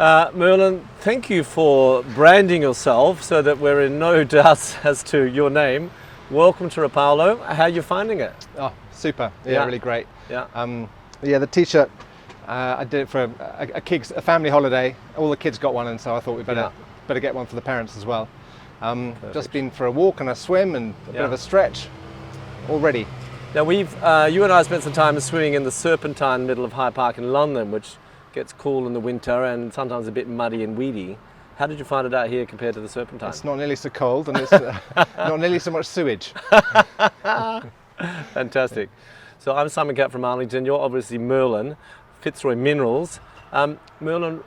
Merlin, thank you for branding yourself so that we're in no doubts as to your name. Welcome to Rapallo. How are you finding it? Oh, super. Yeah, really great. Yeah. The t-shirt, I did it for a family holiday. All the kids got one, and so I thought we better get one for the parents as well. Just been for a walk and a swim and a bit of a stretch. All ready. Now you and I spent some time swimming in the Serpentine middle of Hyde Park in London, which gets cool in the winter and sometimes a bit muddy and weedy. How did you find it out here compared to the Serpentine? It's not nearly so cold, and it's not nearly so much sewage. Fantastic. So I'm Simon Catt from Arlington. You're obviously Merlin, Fitzroy Minerals. Merlin,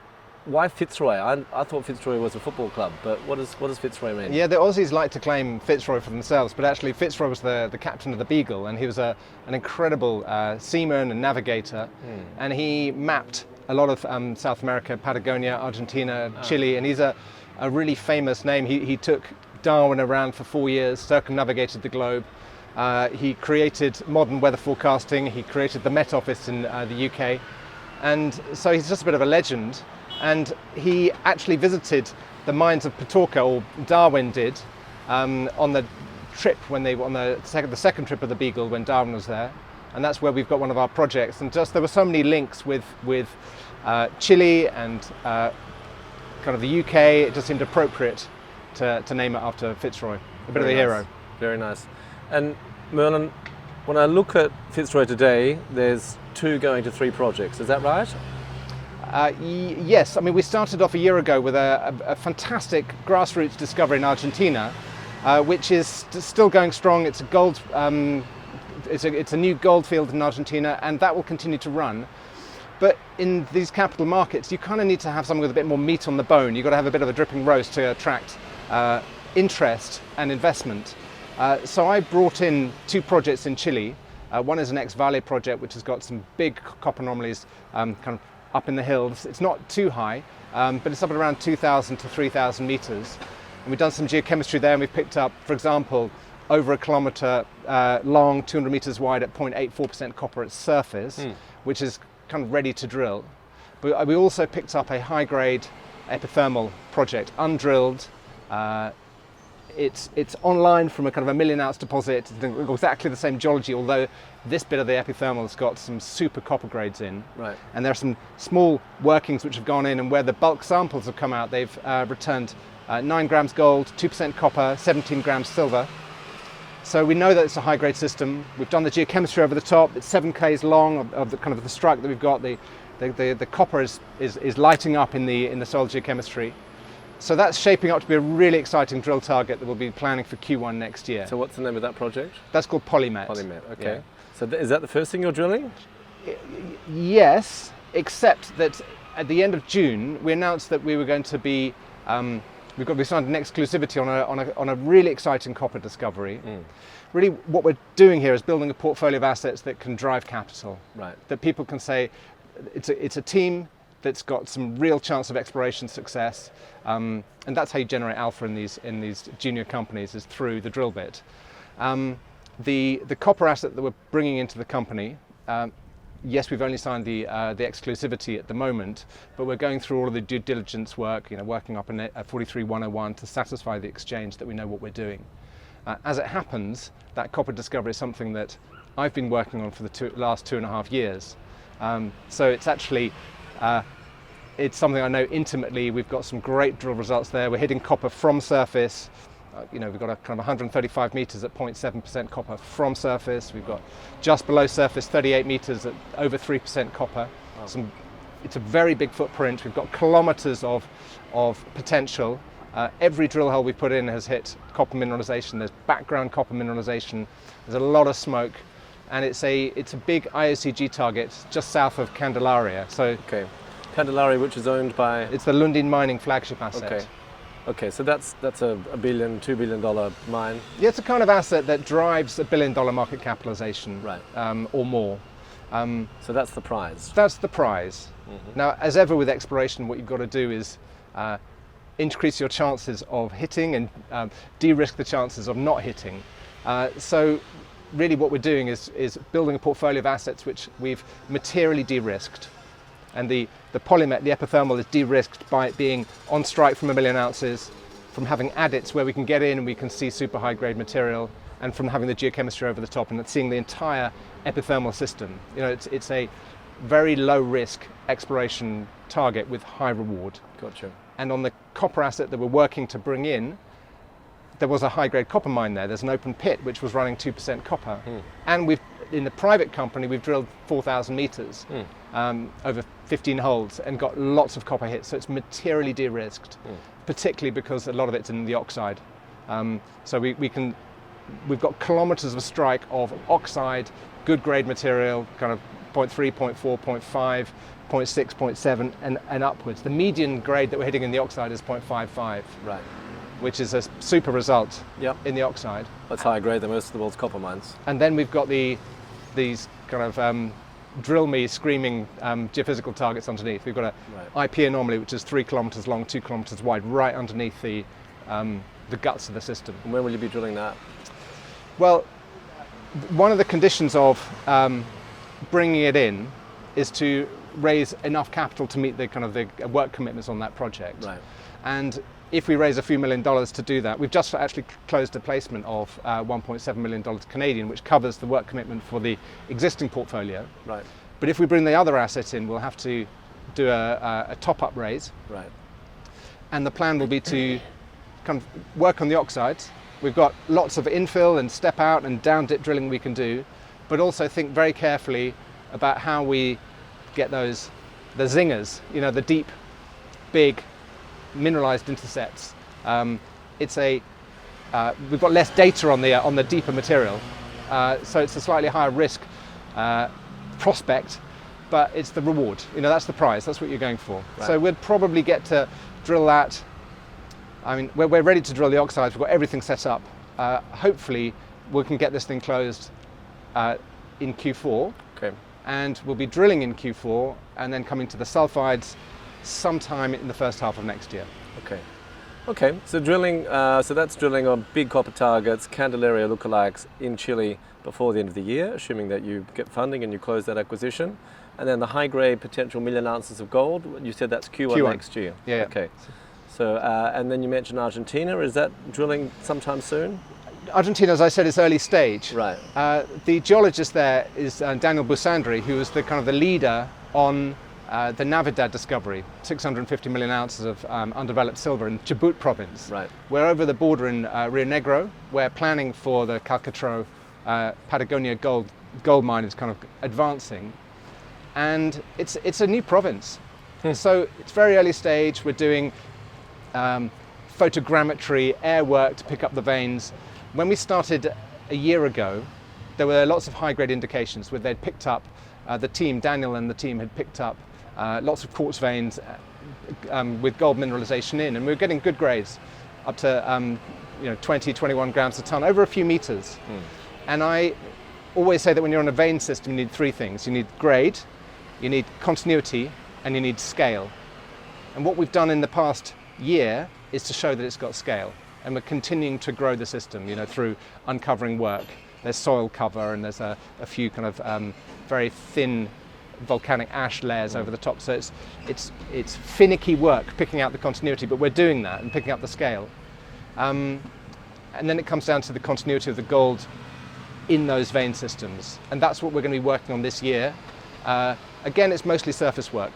why Fitzroy? I thought Fitzroy was a football club, but what does Fitzroy mean? Yeah, the Aussies like to claim Fitzroy for themselves, but actually Fitzroy was the captain of the Beagle, and he was an incredible seaman and navigator, and he mapped a lot of South America, Patagonia, Argentina, Chile, and he's a really famous name. He took Darwin around for 4 years, circumnavigated the globe. He created modern weather forecasting. He created the Met Office in the UK, and so he's just a bit of a legend. And he actually visited the mines of Petorca, or Darwin did, on the trip on the second trip of the Beagle when Darwin was there, and that's where we've got one of our projects. And just there were so many links with Chile and kind of the UK. It just seemed appropriate to name it after Fitzroy, a bit of a hero. Very nice. And Merlin, when I look at Fitzroy today, there's 2 going to 3 projects. Is that right? Yes, I mean we started off a year ago with a fantastic grassroots discovery in Argentina, which is still going strong. It's a gold, it's a new gold field in Argentina, and that will continue to run. But in these capital markets, you kind of need to have something with a bit more meat on the bone. You've got to have a bit of a dripping roast to attract interest and investment. So I brought in 2 projects in Chile. One is an ex-Vale project, which has got some big copper anomalies kind of up in the hills. It's not too high, but it's up at around 2,000 to 3,000 meters. And we've done some geochemistry there, and we've picked up, for example, over a kilometer long, 200 meters wide at 0.84% copper at surface, which is kind of ready to drill. But we also picked up a high-grade epithermal project, undrilled. It's online from a kind of a 1 million ounce deposit. It's exactly the same geology, although this bit of the epithermal has got some super copper grades in. Right. And there are some small workings which have gone in, and where the bulk samples have come out, they've returned 9 grams gold, 2% copper, 17 grams silver. So we know that it's a high-grade system. We've done the geochemistry over the top. It's 7 k's long of the kind of the strike that we've got. The copper is lighting up in the soil geochemistry. So that's shaping up to be a really exciting drill target that we'll be planning for Q1 next year. So what's the name of that project? That's called Polymet. Polymet, okay. Yeah. So is that the first thing you're drilling? Yes, except that at the end of June, we announced that we were going to be, we signed an exclusivity on a really exciting copper discovery. Really what we're doing here is building a portfolio of assets that can drive capital. Right. That people can say, it's a team that's got some real chance of exploration success, and that's how you generate alpha in these junior companies, is through the drill bit. The copper asset that we're bringing into the company, yes, we've only signed the exclusivity at the moment, but we're going through all of the due diligence work, working up a 43-101 to satisfy the exchange that we know what we're doing. As it happens, that copper discovery is something that I've been working on for the last 2.5 years. So it's actually it's something I know intimately. We've got some great drill results there. We're hitting copper from surface. We've got a kind of 135 meters at 0.7% copper from surface. We've got just below surface 38 meters at over 3% copper. Wow. It's a very big footprint. We've got kilometers of potential. Every drill hole we put in has hit copper mineralization. There's background copper mineralization. There's a lot of smoke, and it's a big IOCG target just south of Candelaria. So. Okay. Candelaria, which is owned by? It's the Lundin Mining flagship asset. Okay, so that's a $1 billion, $2 billion mine. Yeah, it's a kind of asset that drives $1 billion market capitalization, right, or more. So that's the prize. That's the prize. Mm-hmm. Now, as ever with exploration, what you've got to do is increase your chances of hitting and de-risk the chances of not hitting. So really what we're doing is building a portfolio of assets which we've materially de-risked. And the polymet, the epithermal, is de-risked by it being on strike from 1 million ounces, from having adits where we can get in and we can see super high grade material, and from having the geochemistry over the top and seeing the entire epithermal system. You know, it's a very low risk exploration target with high reward. Gotcha. And on the copper asset that we're working to bring in, there was a high grade copper mine there. There's an open pit which was running 2% copper. And in the private company, we've drilled 4,000 meters over 15 holes and got lots of copper hits. So it's materially de-risked, particularly because a lot of it's in the oxide. So we've got kilometers of strike of oxide, good grade material, kind of 0.3, 0.4, 0.5, 0.6, 0.7 and upwards. The median grade that we're hitting in the oxide is 0.55. Right. Which is a super result in the oxide. That's higher grade than most of the world's copper mines. And then we've got these kind of drill me screaming geophysical targets underneath. We've got a IP anomaly which is 3 kilometers long, 2 kilometers wide, right underneath the guts of the system. And when will you be drilling that? Well, one of the conditions of bringing it in is to raise enough capital to meet the kind of the work commitments on that project. Right. And if we raise a few $1 million to do that, we've just actually closed a placement of $1.7 million Canadian, which covers the work commitment for the existing portfolio. Right. But if we bring the other assets in, we'll have to do a top-up raise. Right. And the plan will be to kind of work on the oxides. We've got lots of infill and step out and down dip drilling we can do, but also think very carefully about how we get the zingers, you know, the deep, big, mineralized intercepts. We've got less data on the deeper material, so it's a slightly higher risk prospect, but it's the reward. You know, that's the prize. That's what you're going for. Right. So we'd probably get to drill that. I mean, we're ready to drill the oxides. We've got everything set up. Hopefully, we can get this thing closed in Q4. Okay. And we'll be drilling in Q4 and then coming to the sulfides sometime in the first half of next year. Okay. Okay, so drilling, so that's drilling on big copper targets, Candelaria lookalikes in Chile before the end of the year, assuming that you get funding and you close that acquisition. And then the high-grade potential 1 million ounces of gold, you said that's Q1 next year. Yeah. Okay. So, and then you mentioned Argentina. Is that drilling sometime soon? Argentina, as I said, is early stage. Right. The geologist there is Daniel Busandri, who was the kind of the leader on the Navidad discovery, 650 million ounces of undeveloped silver in Chubut province. Right. We're over the border in Rio Negro. We're planning for the Calcatro Patagonia gold mine is kind of advancing, and it's a new province. So it's very early stage. We're doing photogrammetry, air work to pick up the veins. When we started a year ago, there were lots of high-grade indications where they'd picked up, Daniel and the team had picked up lots of quartz veins with gold mineralization in, and we were getting good grades, up to 20, 21 grams a ton over a few meters. And I always say that when you're on a vein system, you need 3 things. You need grade, you need continuity, and you need scale. And what we've done in the past year is to show that it's got scale, and we're continuing to grow the system, through uncovering work. There's soil cover, and there's a few kind of very thin volcanic ash layers over the top. So it's finicky work picking out the continuity, but we're doing that and picking up the scale. And then it comes down to the continuity of the gold in those vein systems, and that's what we're going to be working on this year. Again, it's mostly surface work,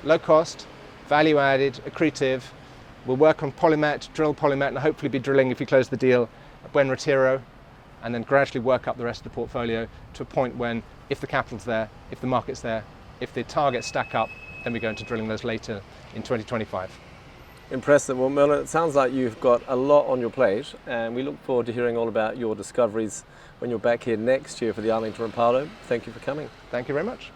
low cost, value added, accretive. We'll work on polymet, drill polymet, and hopefully be drilling, if we close the deal, at Buen Retiro, and then gradually work up the rest of the portfolio to a point when, if the capital's there, if the market's there, if the targets stack up, then we go into drilling those later in 2025. Impressive. Well, Merlin, it sounds like you've got a lot on your plate, and we look forward to hearing all about your discoveries when you're back here next year for the Arlington Rapallo. Thank you for coming. Thank you very much.